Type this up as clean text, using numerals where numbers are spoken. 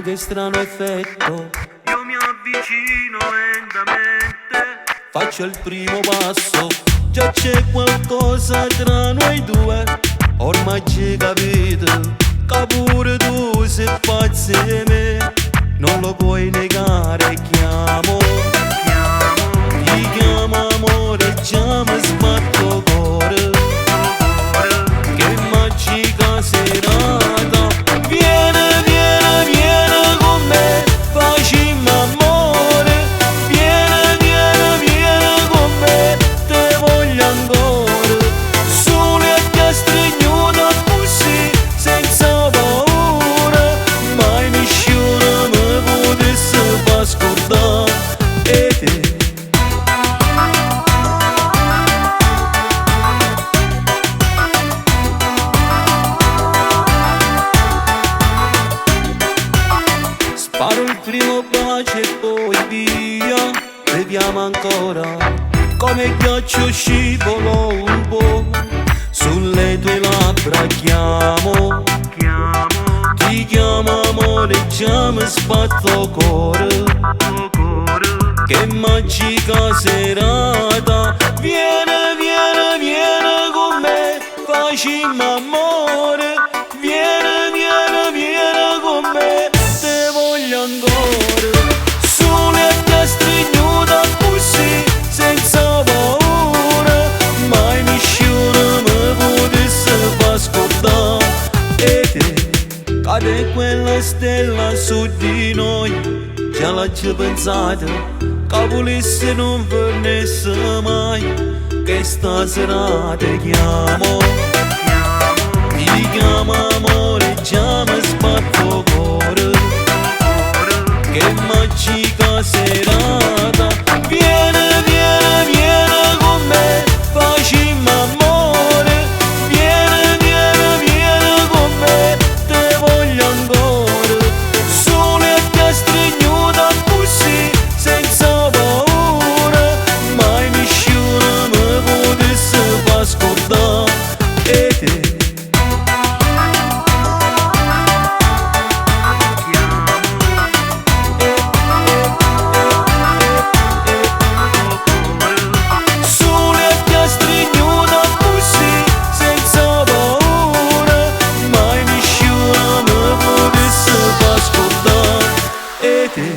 Ma che strano effetto, io mi avvicino lentamente, faccio il primo passo, già c'è qualcosa tra noi due. Ormai ci capito, che pure tu sei pazzo di me. Non lo puoi negare, chiamo, ti chiamo amore, già mi sbatto cuore. Che magica serata, viene, viene, viene con me, facciamo amore. Viene, viene, viene con me, te voglio ancora. Sole e ti stringuto così, senza paura. Mai nessuno mi potesse far scordare e te. Sparo il primo bacio e poi via, beviamo ancora, come ghiaccio scivolo un po', sulle tue labbra chiamo, ti chiamo amore, già mi sbatto cuore. Che magica serata, viene, viene, viene con me, facciamo amore. Viene, viene, viene con me, te voglio ancora. Sole e ti stringuta così, senza paura. Mai nessuno mi potesse far scordare e te. Cade quella stella su di noi, già l'ho pensato, che volesse non venisse mai. Che stasera ti chiamo, ti chiamo amore, già mi sbatto cuore. Che magica serata, viene, viene, viene con me, facciamo amore. Viene, viene, viene con me, te voglio ancora. Sole e ti stringuta così, senza paura. Mai nessuno mi potesse far scordare e te. Sole e ti stringuta così, senza paura. Mai nessuno mi potesse far scordare e te.